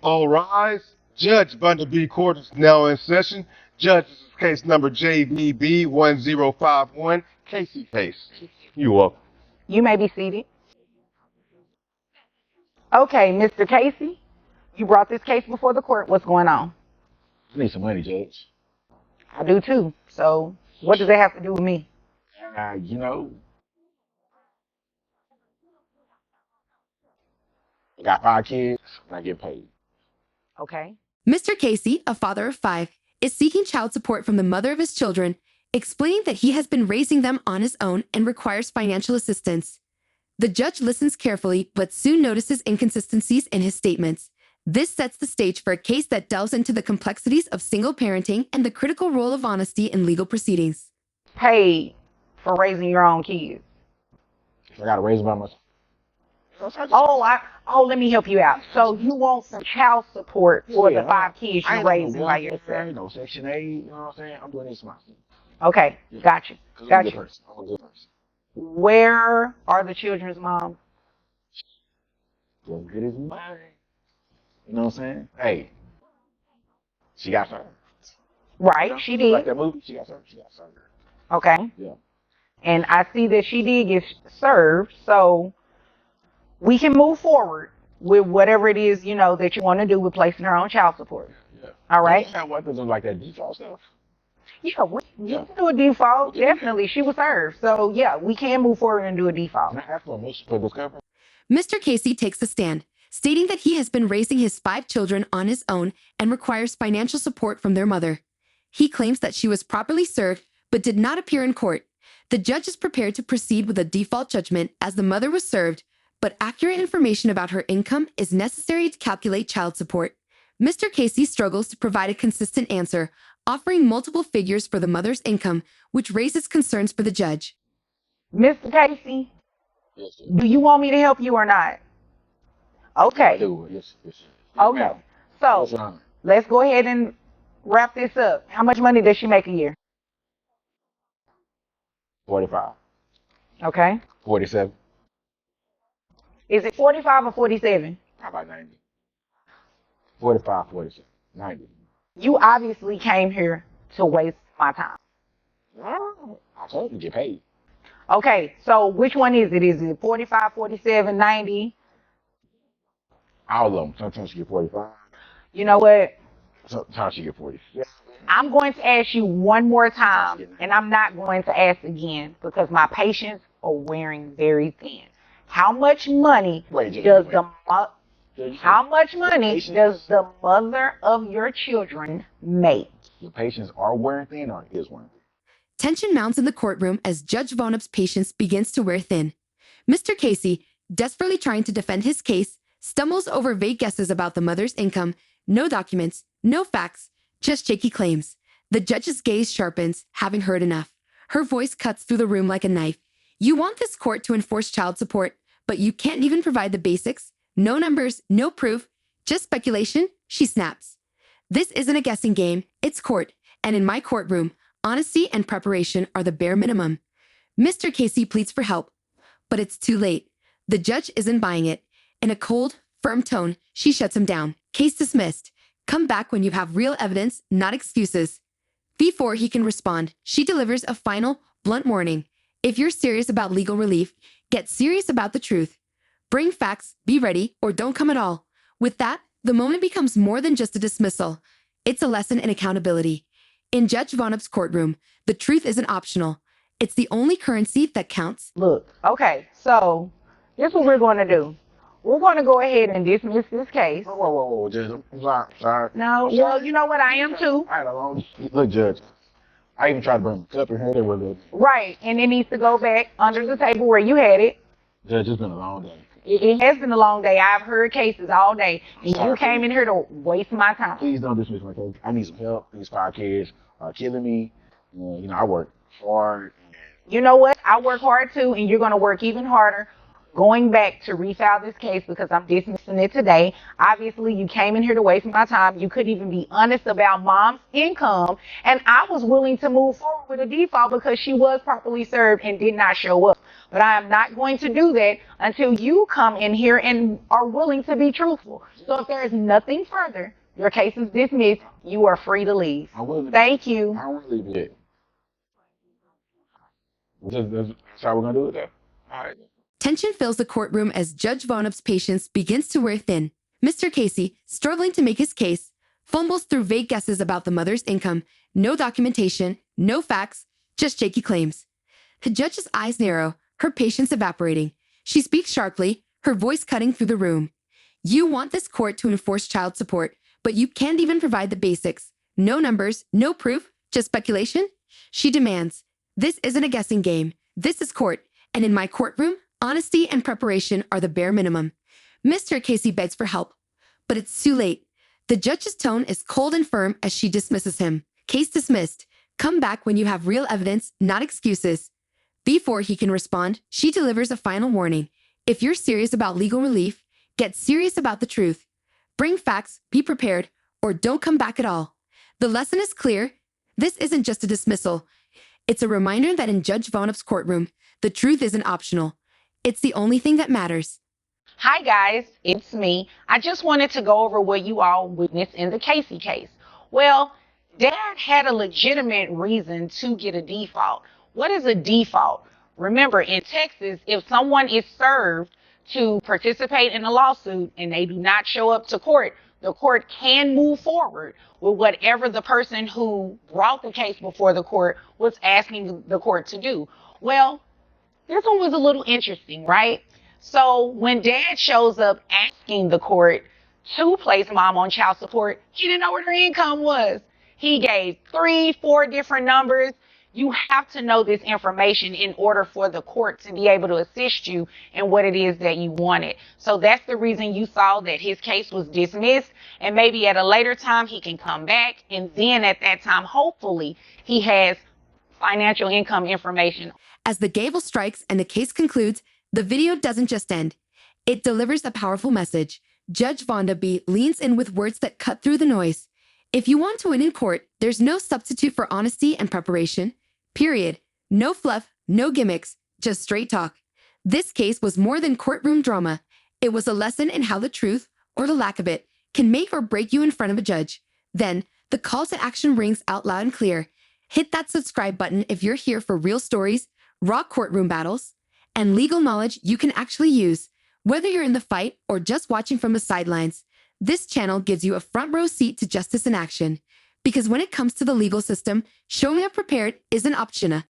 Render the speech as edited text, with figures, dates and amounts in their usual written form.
All rise. Judge Bundaberg Court is now in session. Judge, this is case number JBB 1051. Casey case. You up? You may be seated. Okay, Mr. Casey, you brought this case before the court. What's going on? I need some money, Judge. I do too. So, what does that have to do with me? You know, I got 5 kids, and I get paid. Okay. Mr. Casey, a father of 5, is seeking child support from the mother of his children, explaining that he has been raising them on his own and requires financial assistance. The judge listens carefully, but soon notices inconsistencies in his statements. This sets the stage for a case that delves into the complexities of single parenting and the critical role of honesty in legal proceedings. Paid for raising your own kids. I got to raise them by myself. Let me help you out. So you want some child support for the 5 kids I you ain't raising no by welfare, yourself? ain't no Section 8, you know what I'm saying? I'm doing this myself. Okay, got you. Because I'm a Got good you. person. I'm a good person. Where are the children's moms? Just good as mine. You know what I'm saying? Hey, she got served. Right, You know? she did. Like that movie, she got served. She got served. Okay. Yeah. And I see that she did get served, so we can move forward with whatever it is, that you want to do with placing her on child support. Yeah. All right? You have weapons of like that default stuff. Yeah, we can do a default. Definitely. She was served. So, yeah, we can move forward and do a default. Can I ask for a motion for discovery? Mr. Casey takes a stand, stating that he has been raising his 5 children on his own and requires financial support from their mother. He claims that she was properly served but did not appear in court. The judge is prepared to proceed with a default judgment as the mother was served, but accurate information about her income is necessary to calculate child support. Mr. Casey struggles to provide a consistent answer, offering multiple figures for the mother's income, which raises concerns for the judge. Mr. Casey, Yes, sir. do you want me to help you or not? I Okay. do. Yes, yes. Okay. Ma'am. So, Yes, Your Honor. let's go ahead and wrap this up. How much money does she make a year? 45. Okay. 47. Is it 45 or 47? How about 90? 45, 47. 90. You obviously came here to waste my time. Well, I told you to get paid. Okay, so which one is it? Is it 45, 47, 90? All of them. Sometimes you get 45. You know what? Sometimes you get 40. Yeah. I'm going to ask you one more time, and I'm not going to ask again because my patients are wearing very thin. How much money does the mother of your children make? The patients are wearing thin or is wearing thin? Tension mounts in the courtroom as Judge Vonup's patience begins to wear thin. Mr. Casey, desperately trying to defend his case, stumbles over vague guesses about the mother's income, no documents, no facts, just shaky claims. The judge's gaze sharpens, having heard enough. Her voice cuts through the room like a knife. You want this court to enforce child support, but you can't even provide the basics. No numbers, no proof, just speculation, she snaps. This isn't a guessing game, it's court, and in my courtroom, honesty and preparation are the bare minimum. Mr. Casey pleads for help, but it's too late. The judge isn't buying it. In a cold, firm tone, she shuts him down. Case dismissed. Come back when you have real evidence, not excuses. Before he can respond, she delivers a final, blunt warning. If you're serious about legal relief, get serious about the truth. Bring facts, be ready, or don't come at all. With that, the moment becomes more than just a dismissal. It's a lesson in accountability. In Judge Vonup's courtroom, the truth isn't optional. It's the only currency that counts. Look, okay, so here's what we're going to do. We're going to go ahead and dismiss this case. Whoa, Judge. I'm sorry. No, I'm well, sorry. you know what? I am too. I had a long. Look, Judge. I even tried to bring a cup in here. There was a. Right, and it needs to go back under the table where you had it. Judge, it's been a long day. It has been a long day. I've heard cases all day, and Sorry. you came in here to waste my time. Please don't dismiss my case. I need some help. These 5 kids are killing me. I work hard. You know what? I work hard too, and you're going to work even harder. going back to refile this case because I'm dismissing it today. Obviously, you came in here to waste my time. You couldn't even be honest about mom's income. And I was willing to move forward with a default because she was properly served and did not show up. But I am not going to do that until you come in here and are willing to be truthful. So if there is nothing further, your case is dismissed. You are free to leave. I will. Thank you. I won't leave it. That's how we're gonna do it then. All right. Tension fills the courtroom as Judge Vonup's patience begins to wear thin. Mr. Casey, struggling to make his case, fumbles through vague guesses about the mother's income, no documentation, no facts, just shaky claims. The judge's eyes narrow, her patience evaporating. She speaks sharply, her voice cutting through the room. You want this court to enforce child support, but you can't even provide the basics. No numbers, no proof, just speculation? She demands, this isn't a guessing game. This is court, and in my courtroom, honesty and preparation are the bare minimum. Mr. Casey begs for help, but it's too late. The judge's tone is cold and firm as she dismisses him. Case dismissed. Come back when you have real evidence, not excuses. Before he can respond, she delivers a final warning. If you're serious about legal relief, get serious about the truth. Bring facts, be prepared, or don't come back at all. The lesson is clear. This isn't just a dismissal. It's a reminder that in Judge Vonup's courtroom, the truth isn't optional. It's the only thing that matters. Hi guys, it's me. I just wanted to go over what you all witnessed in the Casey case. Well, Dad had a legitimate reason to get a default. What is a default? Remember, in Texas, if someone is served to participate in a lawsuit and they do not show up to court, the court can move forward with whatever the person who brought the case before the court was asking the court to do. Well, this one was a little interesting, right? So when Dad shows up asking the court to place mom on child support, he didn't know what her income was. He gave 3-4 different numbers. You have to know this information in order for the court to be able to assist you in what it is that you wanted. So that's the reason you saw that his case was dismissed, and maybe at a later time he can come back, and then at that time, hopefully, he has financial income information. As the gavel strikes and the case concludes, the video doesn't just end. It delivers a powerful message. Judge Vonda B. leans in with words that cut through the noise. If you want to win in court, there's no substitute for honesty and preparation. Period. No fluff, no gimmicks, just straight talk. This case was more than courtroom drama. It was a lesson in how the truth, or the lack of it, can make or break you in front of a judge. Then, the call to action rings out loud and clear. Hit that subscribe button if you're here for real stories, raw courtroom battles, and legal knowledge you can actually use. Whether you're in the fight or just watching from the sidelines, this channel gives you a front row seat to justice in action. Because when it comes to the legal system, showing up prepared isn't optional.